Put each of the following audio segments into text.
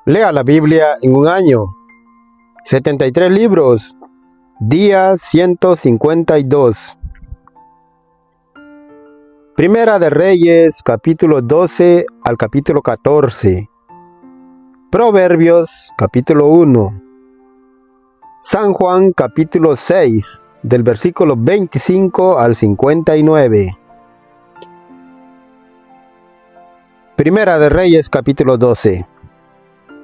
Lea la Biblia en un año. 73 libros. Día 152. Primera de Reyes, capítulo 12 al capítulo 14. Proverbios, capítulo 1. San Juan, capítulo 6, del versículo 25 al 59. Primera de Reyes, capítulo 12.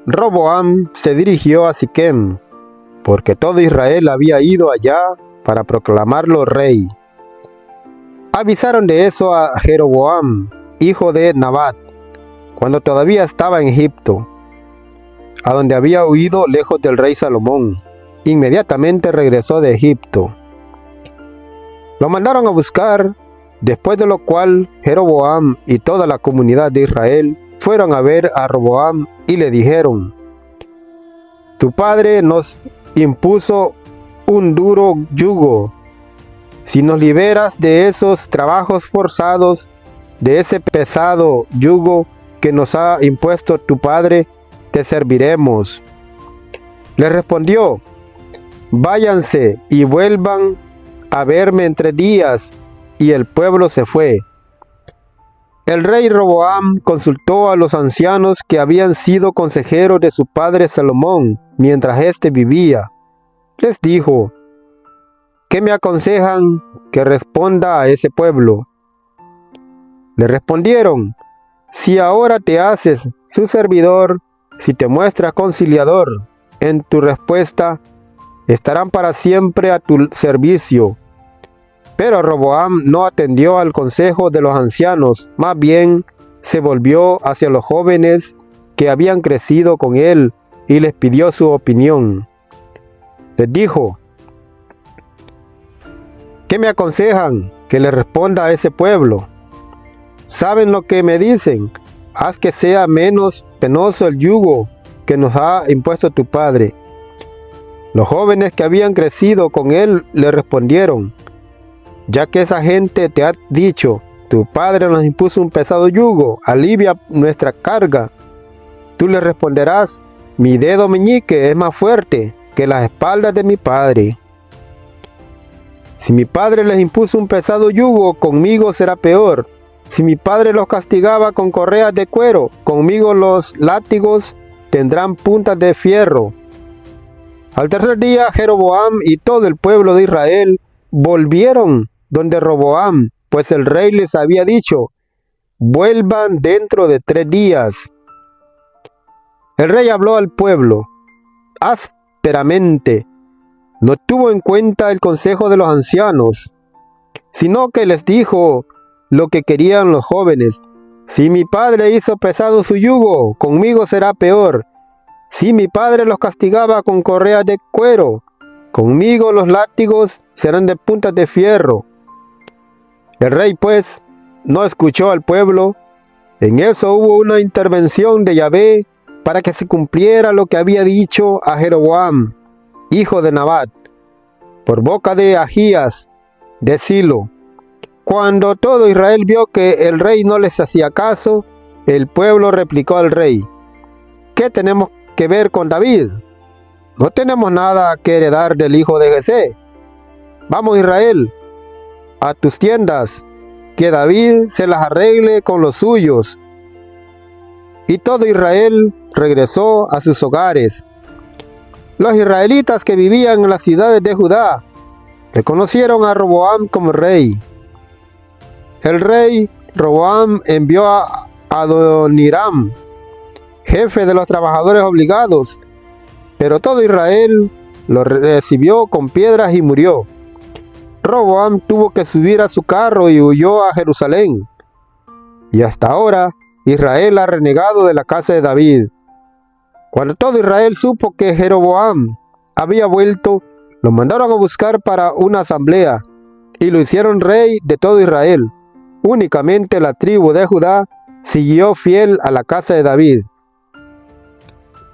Roboam se dirigió a Siquem, porque todo Israel había ido allá para proclamarlo rey. Avisaron de eso a Jeroboam, hijo de Nabat, cuando todavía estaba en Egipto, a donde había huido lejos del rey Salomón. Inmediatamente regresó de Egipto. Lo mandaron a buscar, después de lo cual Jeroboam y toda la comunidad de Israel fueron a ver a Roboam y le dijeron: tu padre nos impuso un duro yugo. Si nos liberas de esos trabajos forzados, de ese pesado yugo que nos ha impuesto tu padre, te serviremos. Le respondió: váyanse y vuelvan a verme en 3 días. Y el pueblo se fue. El rey Roboam consultó a los ancianos que habían sido consejeros de su padre Salomón mientras éste vivía. Les dijo: ¿qué me aconsejan que responda a ese pueblo? Le respondieron: si ahora te haces su servidor, si te muestras conciliador en tu respuesta, estarán para siempre a tu servicio. Pero Roboam no atendió al consejo de los ancianos, más bien se volvió hacia los jóvenes que habían crecido con él y les pidió su opinión. Les dijo: ¿qué me aconsejan que le responda a ese pueblo? ¿Saben lo que me dicen? Haz que sea menos penoso el yugo que nos ha impuesto tu padre. Los jóvenes que habían crecido con él le respondieron: ya que esa gente te ha dicho, tu padre nos impuso un pesado yugo, alivia nuestra carga. Tú le responderás: mi dedo meñique es más fuerte que las espaldas de mi padre. Si mi padre les impuso un pesado yugo, conmigo será peor. Si mi padre los castigaba con correas de cuero, conmigo los látigos tendrán puntas de fierro. Al tercer día, Jeroboam y todo el pueblo de Israel volvieron donde Roboam, pues el rey les había dicho: vuelvan dentro de 3 días. El rey habló al pueblo ásperamente. No tuvo en cuenta el consejo de los ancianos, sino que les dijo lo que querían los jóvenes: si mi padre hizo pesado su yugo, conmigo será peor. Si mi padre los castigaba con correas de cuero, conmigo los látigos serán de puntas de fierro. El rey, pues, no escuchó al pueblo. En eso hubo una intervención de Yahvé para que se cumpliera lo que había dicho a Jeroboam, hijo de Nabat, por boca de Ahías de Silo. Cuando todo Israel vio que el rey no les hacía caso, el pueblo replicó al rey: ¿qué tenemos que ver con David? No tenemos nada que heredar del hijo de Jesé. Vamos, Israel, a tus tiendas, que David se las arregle con los suyos. Y todo Israel regresó a sus hogares. Los israelitas que vivían en las ciudades de Judá reconocieron a Roboam como rey. El rey Roboam envió a Adoniram, jefe de los trabajadores obligados, pero todo Israel lo recibió con piedras y murió. Roboam tuvo que subir a su carro y huyó a Jerusalén. Y hasta ahora Israel ha renegado de la casa de David. Cuando todo Israel supo que Jeroboam había vuelto, lo mandaron a buscar para una asamblea y lo hicieron rey de todo Israel. Únicamente la tribu de Judá siguió fiel a la casa de David.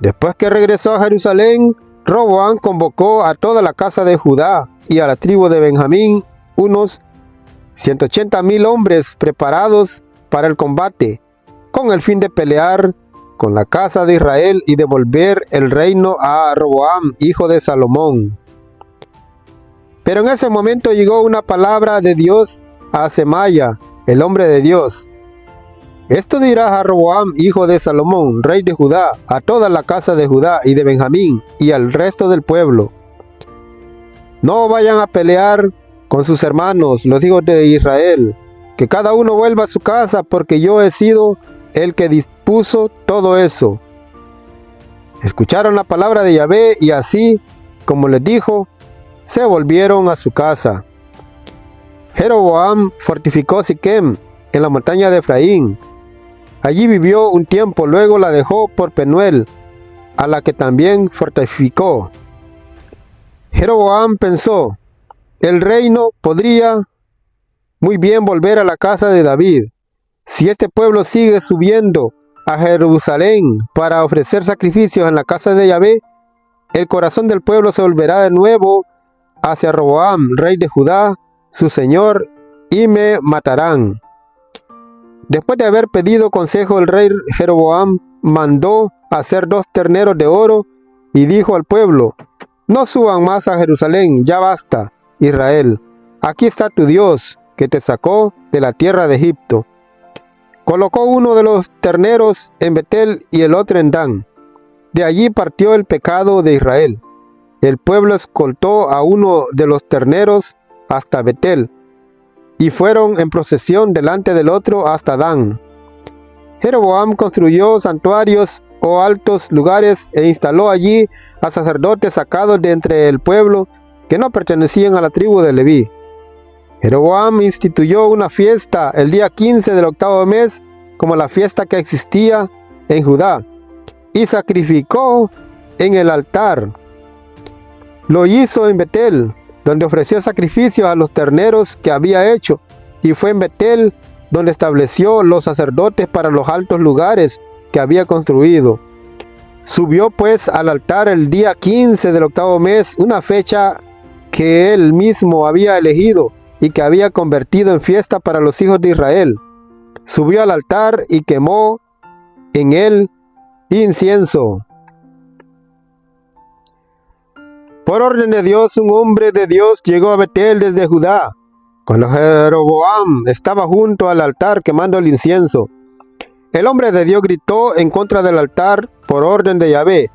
Después que regresó a Jerusalén, Roboam convocó a toda la casa de Judá y a la tribu de Benjamín, unos 180,000 hombres preparados para el combate, con el fin de pelear con la casa de Israel y devolver el reino a Roboam, hijo de Salomón. Pero en ese momento llegó una palabra de Dios a Semaya, el hombre de Dios. Esto dirás a Roboam, hijo de Salomón, rey de Judá, a toda la casa de Judá y de Benjamín y al resto del pueblo. No vayan a pelear con sus hermanos, los hijos de Israel, que cada uno vuelva a su casa, porque yo he sido el que dispuso todo eso. Escucharon la palabra de Yahvé y así, como les dijo, se volvieron a su casa. Jeroboam fortificó Siquem en la montaña de Efraín. Allí vivió un tiempo, luego la dejó por Penuel, a la que también fortificó. Jeroboam pensó, el reino podría muy bien volver a la casa de David. Si este pueblo sigue subiendo a Jerusalén para ofrecer sacrificios en la casa de Yahvé, el corazón del pueblo se volverá de nuevo hacia Roboam, rey de Judá, su señor, y me matarán. Después de haber pedido consejo, el rey Jeroboam mandó hacer 2 terneros de oro y dijo al pueblo, no suban más a Jerusalén, ya basta, Israel. Aquí está tu Dios, que te sacó de la tierra de Egipto. Colocó uno de los terneros en Betel y el otro en Dan. De allí partió el pecado de Israel. El pueblo escoltó a uno de los terneros hasta Betel, y fueron en procesión delante del otro hasta Dan. Jeroboam construyó santuarios o altos lugares e instaló allí a sacerdotes sacados de entre el pueblo que no pertenecían a la tribu de Leví. Jeroboam instituyó una fiesta el día 15 del 8º mes, como la fiesta que existía en Judá, y sacrificó en el altar. Lo hizo en Betel, donde ofreció sacrificios a los terneros que había hecho, y fue en Betel donde estableció los sacerdotes para los altos lugares que había construido. Subió pues al altar el día 15 del 8º mes, una fecha que él mismo había elegido y que había convertido en fiesta para los hijos de Israel. Subió al altar y quemó en él incienso. Por orden de Dios, un hombre de Dios llegó a Betel desde Judá, cuando Jeroboam estaba junto al altar quemando el incienso. El hombre de Dios gritó en contra del altar por orden de Yahvé: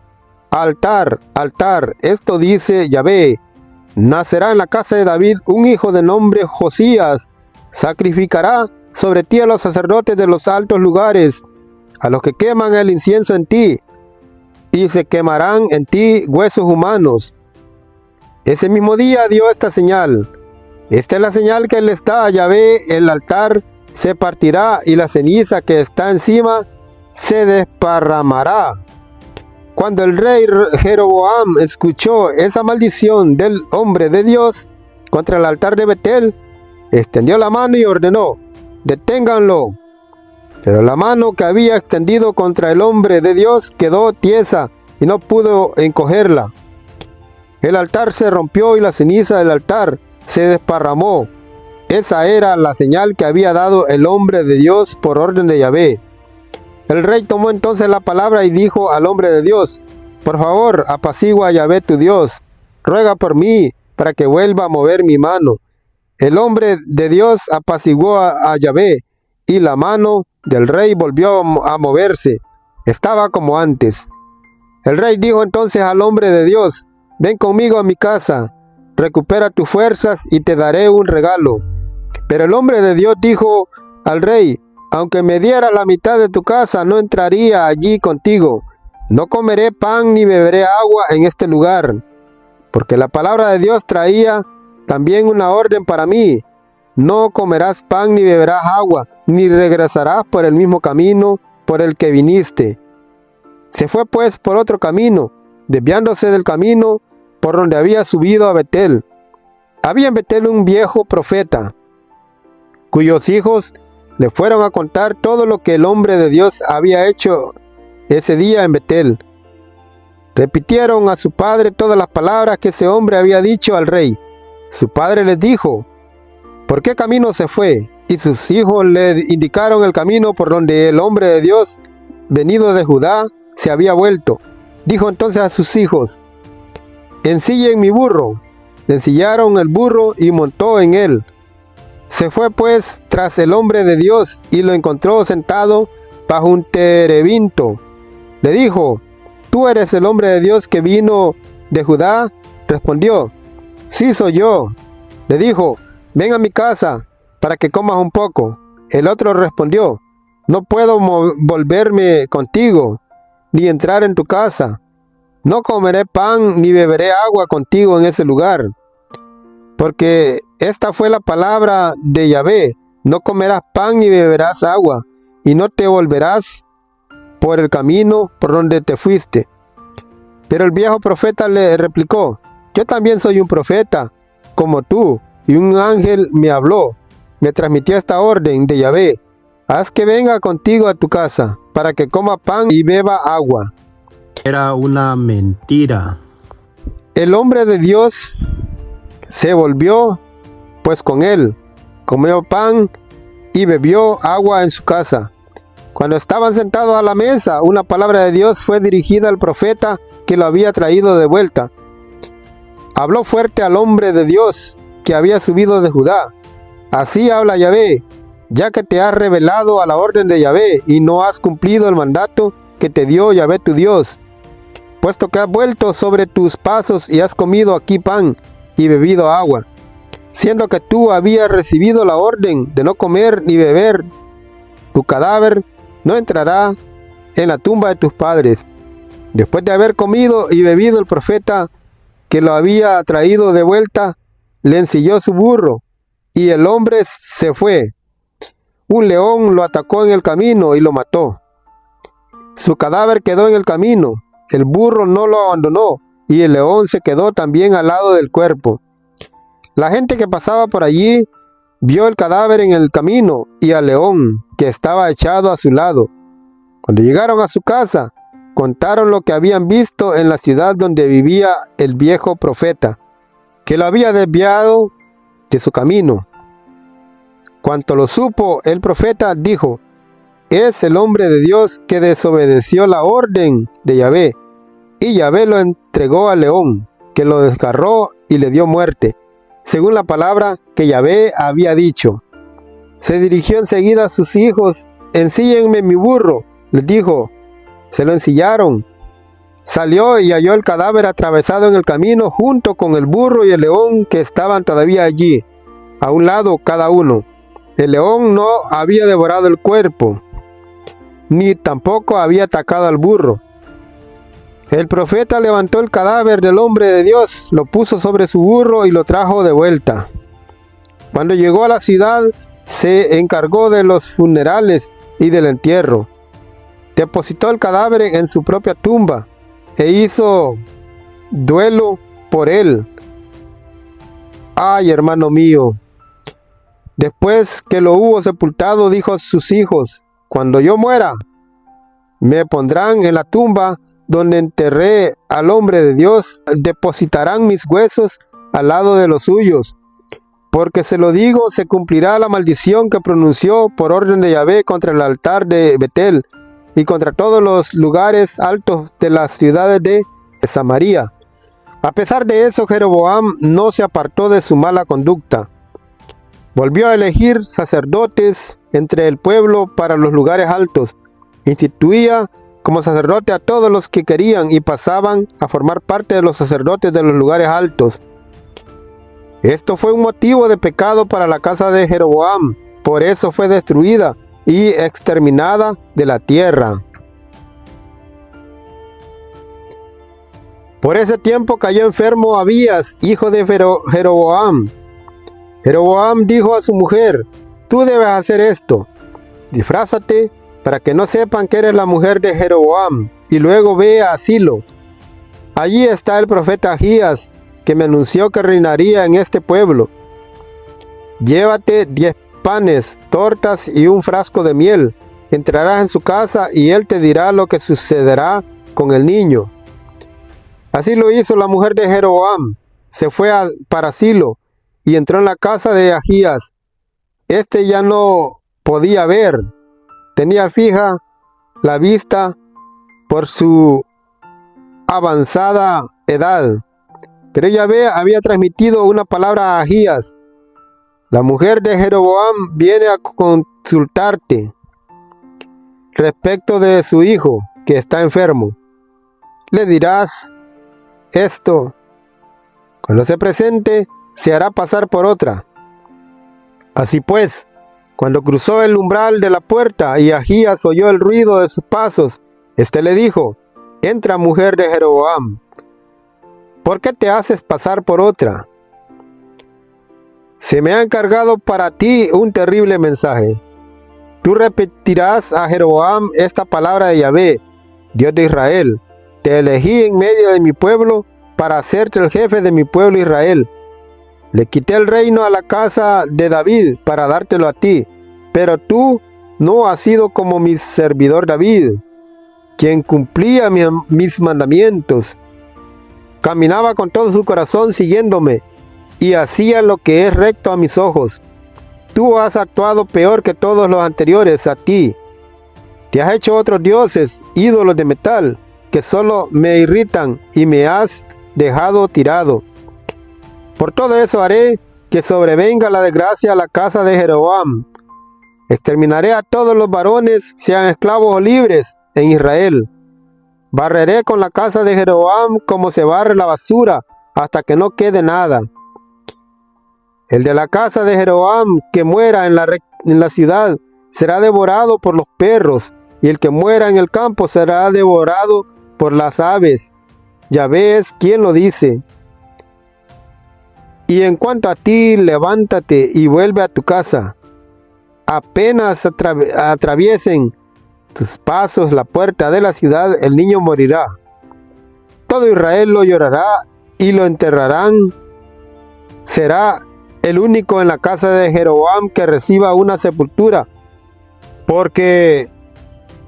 altar, altar, esto dice Yahvé, nacerá en la casa de David un hijo de nombre Josías, sacrificará sobre ti a los sacerdotes de los altos lugares, a los que queman el incienso en ti, y se quemarán en ti huesos humanos. Ese mismo día dio esta señal. Esta es la señal que les da a Yahvé: el altar se partirá y la ceniza que está encima se desparramará. Cuando el rey Jeroboam escuchó esa maldición del hombre de Dios contra el altar de Betel, extendió la mano y ordenó: deténganlo. Pero la mano que había extendido contra el hombre de Dios quedó tiesa y no pudo encogerla. El altar se rompió y la ceniza del altar se desparramó. Esa era la señal que había dado el hombre de Dios por orden de Yahvé. El rey tomó entonces la palabra y dijo al hombre de Dios: por favor, apacigua a Yahvé tu Dios, ruega por mí para que vuelva a mover mi mano. El hombre de Dios apaciguó a Yahvé, y la mano del rey volvió a moverse. Estaba como antes. El rey dijo entonces al hombre de Dios: ven conmigo a mi casa, recupera tus fuerzas y te daré un regalo. Pero el hombre de Dios dijo al rey: aunque me diera la mitad de tu casa, no entraría allí contigo. No comeré pan ni beberé agua en este lugar. Porque la palabra de Dios traía también una orden para mí: no comerás pan ni beberás agua, ni regresarás por el mismo camino por el que viniste. Se fue pues por otro camino, desviándose del camino por donde había subido a Betel. Había en Betel un viejo profeta, cuyos hijos le fueron a contar todo lo que el hombre de Dios había hecho ese día en Betel. Repitieron a su padre todas las palabras que ese hombre había dicho al rey. Su padre les dijo: ¿por qué camino se fue? Y sus hijos le indicaron el camino por donde el hombre de Dios venido de Judá, se había vuelto. Dijo entonces a sus hijos: ensillen mi burro. Le ensillaron el burro y montó en él. Se fue pues tras el hombre de Dios y lo encontró sentado bajo un terebinto. Le dijo: ¿tú eres el hombre de Dios que vino de Judá? Respondió: sí, soy yo. Le dijo: ven a mi casa para que comas un poco. El otro respondió: no puedo volverme contigo, ni entrar en tu casa. No comeré pan ni beberé agua contigo en ese lugar. Porque esta fue la palabra de Yahvé: no comerás pan ni beberás agua, y no te volverás por el camino por donde te fuiste. Pero el viejo profeta le replicó: yo también soy un profeta, como tú, y un ángel me habló, me transmitió esta orden de Yahvé: haz que venga contigo a tu casa, para que coma pan y beba agua. Era una mentira. El hombre de Dios se volvió pues con él, comió pan y bebió agua en su casa. Cuando estaban sentados a la mesa, una palabra de Dios fue dirigida al profeta que lo había traído de vuelta. Habló fuerte al hombre de Dios que había subido de Judá: así habla Yahvé, ya que te has rebelado a la orden de Yahvé y no has cumplido el mandato que te dio Yahvé tu Dios, puesto que has vuelto sobre tus pasos y has comido aquí pan y bebido agua, siendo que tú habías recibido la orden de no comer ni beber, tu cadáver no entrará en la tumba de tus padres. Después de haber comido y bebido, el profeta que lo había traído de vuelta le ensilló su burro, y el hombre se fue. Un león lo atacó en el camino y lo mató. Su cadáver quedó en el camino. El burro no lo abandonó, y el león se quedó también al lado del cuerpo. La gente que pasaba por allí vio el cadáver en el camino y al león que estaba echado a su lado. Cuando llegaron a su casa, contaron lo que habían visto en la ciudad donde vivía el viejo profeta, que lo había desviado de su camino. Cuando lo supo el profeta, dijo: es el hombre de Dios que desobedeció la orden de Yahvé. Y Yahvé lo entregó al león, que lo desgarró y le dio muerte, según la palabra que Yahvé había dicho. Se dirigió enseguida a sus hijos: ensíllenme mi burro. Les dijo. Se lo ensillaron. Salió y halló el cadáver atravesado en el camino, junto con el burro y el león que estaban todavía allí, a un lado cada uno. El león no había devorado el cuerpo, ni tampoco había atacado al burro. El profeta levantó el cadáver del hombre de Dios, lo puso sobre su burro y lo trajo de vuelta. Cuando llegó a la ciudad, se encargó de los funerales y del entierro. Depositó el cadáver en su propia tumba e hizo duelo por él. Ay, hermano mío. Después que lo hubo sepultado, dijo a sus hijos: cuando yo muera, me pondrán en la tumba donde enterré al hombre de Dios, depositarán mis huesos al lado de los suyos, porque se lo digo, se cumplirá la maldición que pronunció por orden de Yahvé contra el altar de Betel y contra todos los lugares altos de las ciudades de Samaria. A pesar de eso, Jeroboam no se apartó de su mala conducta. Volvió a elegir sacerdotes entre el pueblo para los lugares altos. Instituía como sacerdote a todos los que querían y pasaban a formar parte de los sacerdotes de los lugares altos. Esto fue un motivo de pecado para la casa de Jeroboam. Por eso fue destruida y exterminada de la tierra. Por ese tiempo cayó enfermo Abías, hijo de Jeroboam. Jeroboam dijo a su mujer: tú debes hacer esto. Disfrázate para que no sepan que eres la mujer de Jeroboam, y luego ve a Silo. Allí está el profeta Ahías, que me anunció que reinaría en este pueblo. Llévate 10 panes, tortas y un frasco de miel. Entrarás en su casa y él te dirá lo que sucederá con el niño. Así lo hizo la mujer de Jeroboam. Se fue para Silo y entró en la casa de Ahías. Este ya no podía ver. Tenía fija la vista por su avanzada edad. Pero Yahvé había transmitido una palabra a Ahías. La mujer de Jeroboam viene a consultarte respecto de su hijo que está enfermo. Le dirás esto: cuando se presente, se hará pasar por otra. Así pues, cuando cruzó el umbral de la puerta y Ahías oyó el ruido de sus pasos, éste le dijo: entra, mujer de Jeroboam, ¿por qué te haces pasar por otra? Se me ha encargado para ti un terrible mensaje. Tú repetirás a Jeroboam esta palabra de Yahvé, Dios de Israel: te elegí en medio de mi pueblo para hacerte el jefe de mi pueblo Israel. Le quité el reino a la casa de David para dártelo a ti, pero tú no has sido como mi servidor David, quien cumplía mis mandamientos, caminaba con todo su corazón siguiéndome y hacía lo que es recto a mis ojos. Tú has actuado peor que todos los anteriores a ti. Te has hecho otros dioses, ídolos de metal, que solo me irritan, y me has dejado tirado. Por todo eso haré que sobrevenga la desgracia a la casa de Jeroboam. Exterminaré a todos los varones, sean esclavos o libres, en Israel. Barreré con la casa de Jeroboam como se barre la basura, hasta que no quede nada. El de la casa de Jeroboam que muera en la ciudad será devorado por los perros, y el que muera en el campo será devorado por las aves. Yahvé es quien lo dice. Y en cuanto a ti, levántate y vuelve a tu casa. Apenas atraviesen tus pasos la puerta de la ciudad, el niño morirá. Todo Israel lo llorará y lo enterrarán. Será el único en la casa de Jeroboam que reciba una sepultura, porque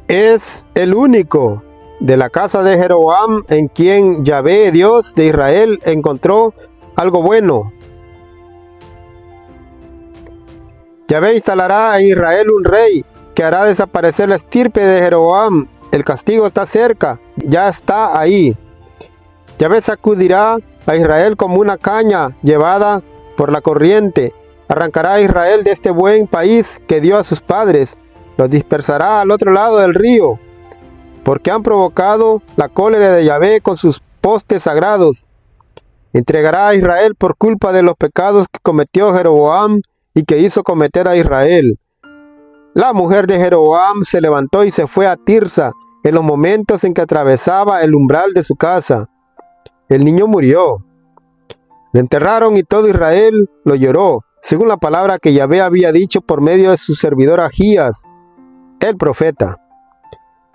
es el único de la casa de Jeroboam en quien Yahvé, Dios de Israel, encontró algo bueno. Yahvé instalará en Israel un rey que hará desaparecer la estirpe de Jeroboam. El castigo está cerca, ya está ahí. Yahvé sacudirá a Israel como una caña llevada por la corriente. Arrancará a Israel de este buen país que dio a sus padres. Los dispersará al otro lado del río, porque han provocado la cólera de Yahvé con sus postes sagrados. Entregará a Israel por culpa de los pecados que cometió Jeroboam y que hizo cometer a Israel. La mujer de Jeroboam se levantó y se fue a Tirsa en los momentos en que atravesaba el umbral de su casa. El niño murió. Le enterraron y todo Israel lo lloró, según la palabra que Yahvé había dicho por medio de su servidor Ahías, el profeta.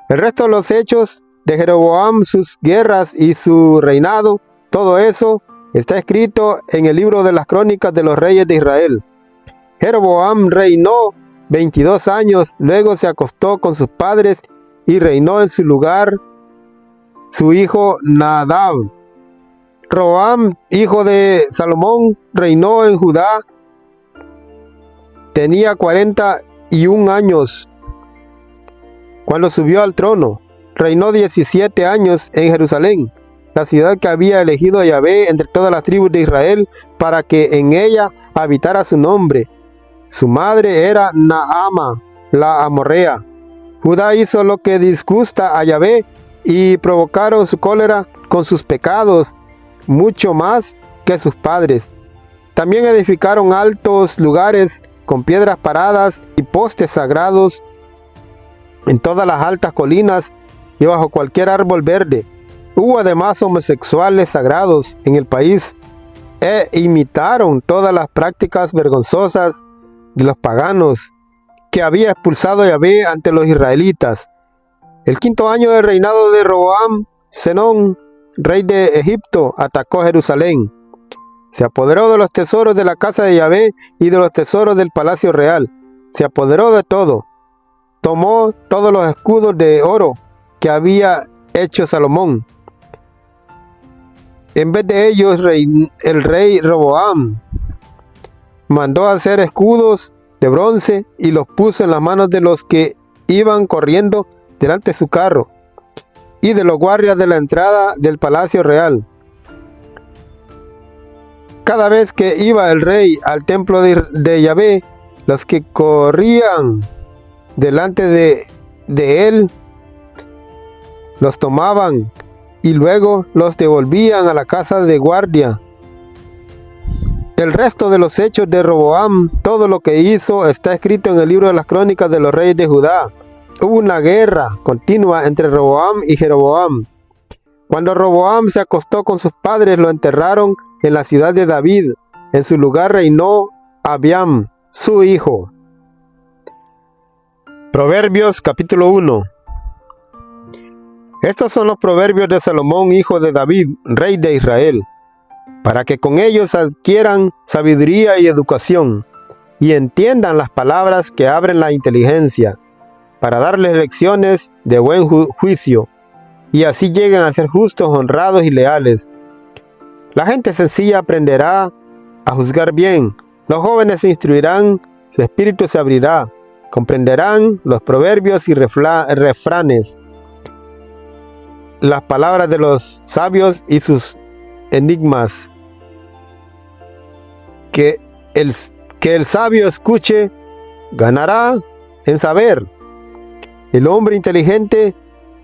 El resto de los hechos de Jeroboam, sus guerras y su reinado, todo eso está escrito en el libro de las crónicas de los reyes de Israel. Jeroboam reinó 22 años, luego se acostó con sus padres y reinó en su lugar su hijo Nadab. Roboam, hijo de Salomón, reinó en Judá. Tenía 41 años cuando subió al trono. Reinó 17 años en Jerusalén, la ciudad que había elegido Yahvé entre todas las tribus de Israel para que en ella habitara su nombre. Su madre era Naama, la amorrea. Judá hizo lo que disgusta a Yahvé y provocaron su cólera con sus pecados, mucho más que sus padres. También edificaron altos lugares con piedras paradas y postes sagrados en todas las altas colinas y bajo cualquier árbol verde. Hubo además homosexuales sagrados en el país e imitaron todas las prácticas vergonzosas de los paganos que había expulsado Yahvé ante los israelitas. El 5º año del reinado de Roboam, Senón, rey de Egipto, atacó Jerusalén. Se apoderó de los tesoros de la casa de Yahvé y de los tesoros del palacio real. Se apoderó de todo. Tomó todos los escudos de oro que había hecho Salomón. En vez de ellos, el rey Roboam mandó hacer escudos de bronce y los puso en las manos de los que iban corriendo delante de su carro, y de los guardias de la entrada del palacio real. Cada vez que iba el rey al templo de Yahvé, los que corrían delante de él los tomaban y luego los devolvían a la casa de guardia. El resto de los hechos de Roboam, todo lo que hizo, está escrito en el libro de las crónicas de los reyes de Judá. Hubo una guerra continua entre Roboam y Jeroboam. Cuando Roboam se acostó con sus padres, lo enterraron en la ciudad de David. En su lugar reinó Abiam, su hijo. Proverbios capítulo 1. Estos son los proverbios de Salomón, hijo de David, rey de Israel, para que con ellos adquieran sabiduría y educación, y entiendan las palabras que abren la inteligencia, para darles lecciones de buen juicio, y así lleguen a ser justos, honrados y leales. La gente sencilla aprenderá a juzgar bien, los jóvenes se instruirán, su espíritu se abrirá, comprenderán los proverbios y refranes, las palabras de los sabios y sus enigmas. Que el sabio escuche, ganará en saber. El hombre inteligente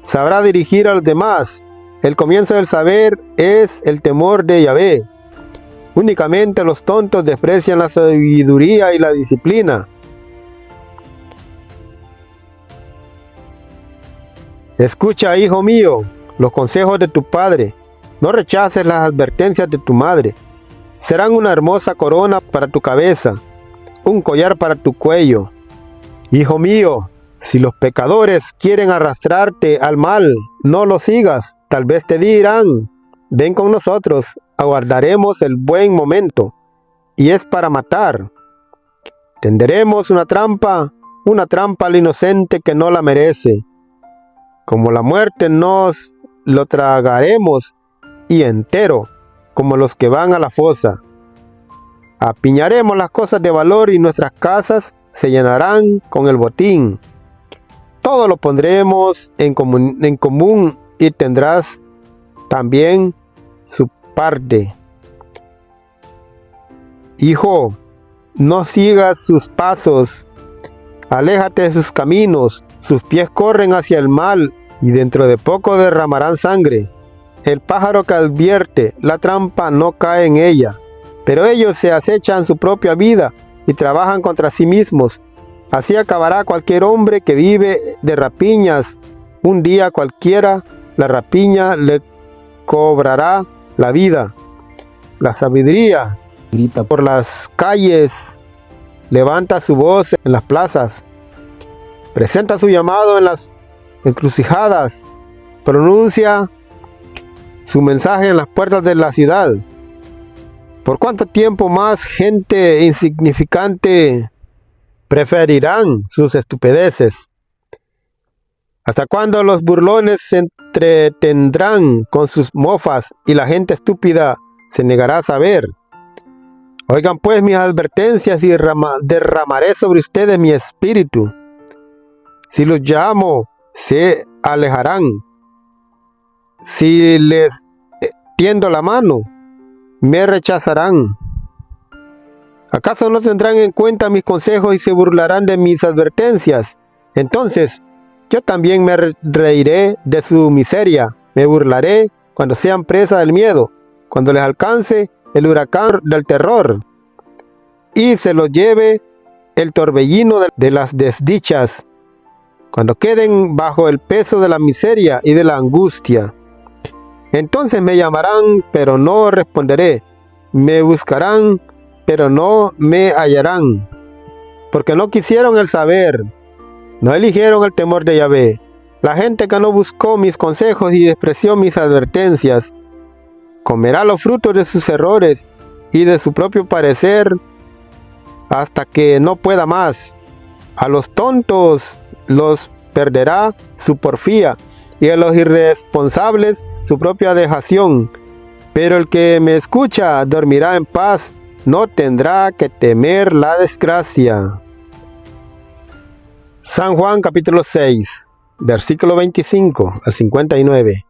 sabrá dirigir a los demás. El comienzo del saber es el temor de Yahvé. Únicamente los tontos desprecian la sabiduría y la disciplina. Escucha, hijo mío, los consejos de tu padre. No rechaces las advertencias de tu madre. Serán una hermosa corona para tu cabeza, un collar para tu cuello. Hijo mío, si los pecadores quieren arrastrarte al mal, no los sigas. Tal vez te dirán, ven con nosotros, aguardaremos el buen momento, y es para matar. Tenderemos una trampa al inocente que no la merece. Como la muerte nos lo tragaremos y entero, como los que van a la fosa. Apiñaremos las cosas de valor y nuestras casas se llenarán con el botín. Todo lo pondremos en común y tendrás también su parte. Hijo, no sigas sus pasos, aléjate de sus caminos, sus pies corren hacia el mal y dentro de poco derramarán sangre. El pájaro que advierte la trampa no cae en ella, pero ellos se acechan su propia vida y trabajan contra sí mismos. Así acabará cualquier hombre que vive de rapiñas. Un día cualquiera la rapiña le cobrará la vida. La sabiduría grita por las calles, levanta su voz en las plazas, presenta su llamado en las encrucijadas, pronuncia su mensaje en las puertas de la ciudad. ¿Por cuánto tiempo más gente insignificante preferirán sus estupideces? ¿Hasta cuándo los burlones se entretendrán con sus mofas y la gente estúpida se negará a saber? Oigan pues mis advertencias y derramaré sobre ustedes mi espíritu. Si los llamo, se alejarán. Si les tiendo la mano, me rechazarán. ¿Acaso no tendrán en cuenta mis consejos y se burlarán de mis advertencias? Entonces, yo también me reiré de su miseria, me burlaré cuando sean presa del miedo, cuando les alcance el huracán del terror y se los lleve el torbellino de las desdichas, cuando queden bajo el peso de la miseria y de la angustia. Entonces me llamarán, pero no responderé, me buscarán, pero no me hallarán, porque no quisieron el saber, no eligieron el temor de Yahvé. La gente que no buscó mis consejos y despreció mis advertencias, comerá los frutos de sus errores y de su propio parecer hasta que no pueda más. A los tontos los perderá su porfía y a los irresponsables su propia dejación. Pero el que me escucha dormirá en paz, no tendrá que temer la desgracia. San Juan capítulo 6. versículo 25 al 59.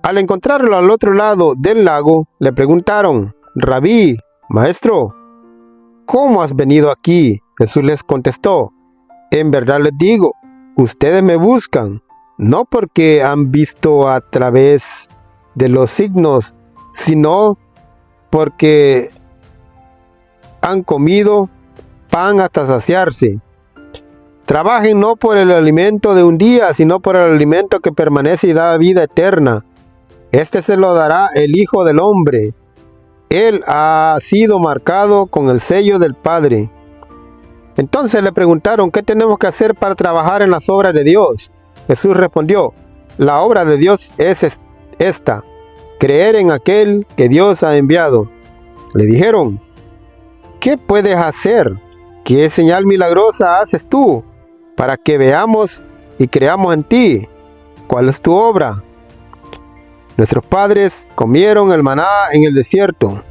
Al encontrarlo al otro lado del lago, le preguntaron: Rabí, maestro, ¿cómo has venido aquí? Jesús les contestó: en verdad les digo, ustedes me buscan, no porque han visto a través de los signos, sino porque han comido pan hasta saciarse. Trabajen no por el alimento de un día, sino por el alimento que permanece y da vida eterna. Este se lo dará el Hijo del Hombre. Él ha sido marcado con el sello del Padre. Entonces le preguntaron: ¿qué tenemos que hacer para trabajar en las obras de Dios? Jesús respondió: la obra de Dios es esta, creer en aquel que Dios ha enviado. Le dijeron: ¿qué puedes hacer? ¿Qué señal milagrosa haces tú para que veamos y creamos en ti? ¿Cuál es tu obra? Nuestros padres comieron el maná en el desierto.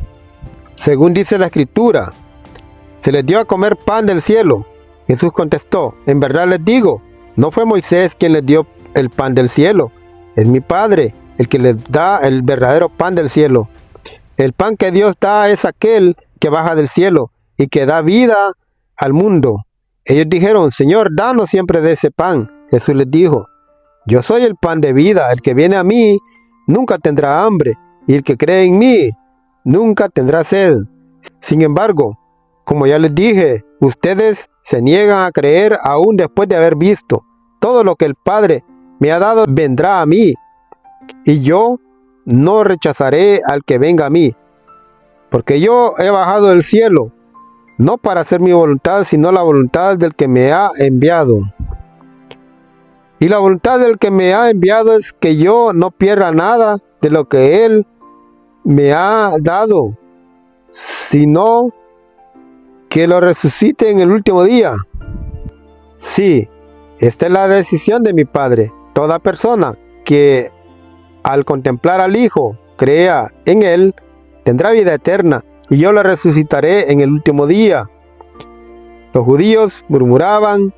Según dice la Escritura, se les dio a comer pan del cielo. Jesús contestó: en verdad les digo, no fue Moisés quien les dio el pan del cielo. Es mi Padre el que les da el verdadero pan del cielo. El pan que Dios da es aquel que baja del cielo y que da vida al mundo. Ellos dijeron: Señor, danos siempre de ese pan. Jesús les dijo: yo soy el pan de vida. El que viene a mí nunca tendrá hambre, y el que cree en mí nunca tendrá sed. Sin embargo, como ya les dije, ustedes se niegan a creer aún después de haber visto. Todo lo que el Padre me ha dado vendrá a mí, y yo no rechazaré al que venga a mí, porque yo he bajado del cielo, no para hacer mi voluntad, sino la voluntad del que me ha enviado. Y la voluntad del que me ha enviado es que yo no pierda nada de lo que Él me ha dado, sino que lo resucite en el último día. Sí, esta es la decisión de mi Padre. Toda persona que al contemplar al Hijo crea en Él, tendrá vida eterna, y yo lo resucitaré en el último día. Los judíos murmuraban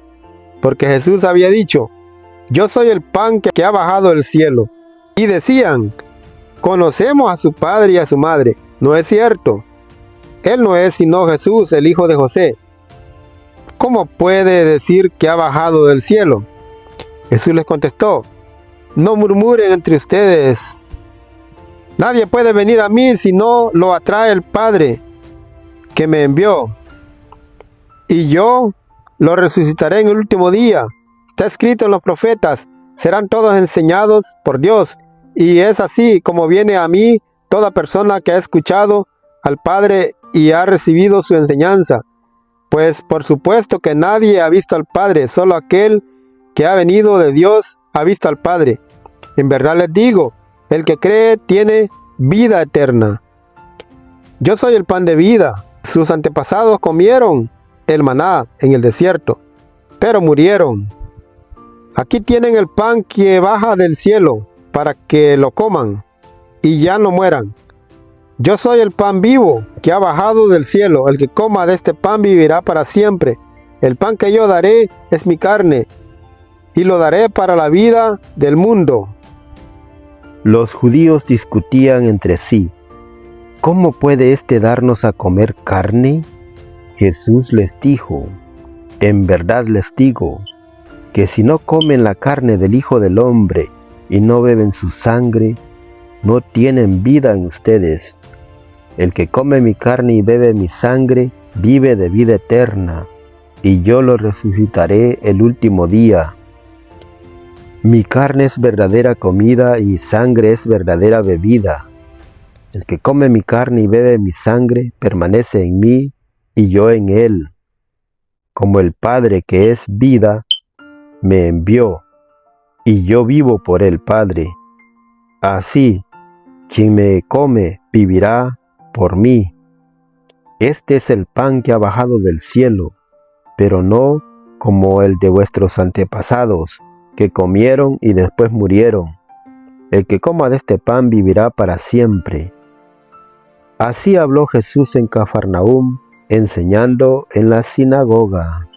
porque Jesús había dicho: yo soy el pan que ha bajado del cielo. Y decían: conocemos a su padre y a su madre. No es cierto. Él no es sino Jesús, el hijo de José. ¿Cómo puede decir que ha bajado del cielo? Jesús les contestó: no murmuren entre ustedes. Nadie puede venir a mí si no lo atrae el Padre que me envió. Y yo lo resucitaré en el último día. Está escrito en los profetas: serán todos enseñados por Dios. Y es así como viene a mí toda persona que ha escuchado al Padre y ha recibido su enseñanza. Pues por supuesto que nadie ha visto al Padre, solo aquel que ha venido de Dios ha visto al Padre. En verdad les digo, el que cree tiene vida eterna. Yo soy el pan de vida. Sus antepasados comieron el maná en el desierto, pero murieron. Aquí tienen el pan que baja del cielo, para que lo coman y ya no mueran. Yo soy el pan vivo que ha bajado del cielo. El que coma de este pan vivirá para siempre. El pan que yo daré es mi carne, y lo daré para la vida del mundo. Los judíos discutían entre sí: ¿cómo puede éste darnos a comer carne? Jesús les dijo: en verdad les digo, que si no comen la carne del Hijo del Hombre y no beben su sangre, no tienen vida en ustedes. El que come mi carne y bebe mi sangre, vive de vida eterna, y yo lo resucitaré el último día. Mi carne es verdadera comida y mi sangre es verdadera bebida. El que come mi carne y bebe mi sangre permanece en mí y yo en él. Como el Padre que es vida me envió, y yo vivo por el Padre. Así, quien me come vivirá por mí. Este es el pan que ha bajado del cielo, pero no como el de vuestros antepasados, que comieron y después murieron. El que coma de este pan vivirá para siempre. Así habló Jesús en Cafarnaúm, enseñando en la sinagoga.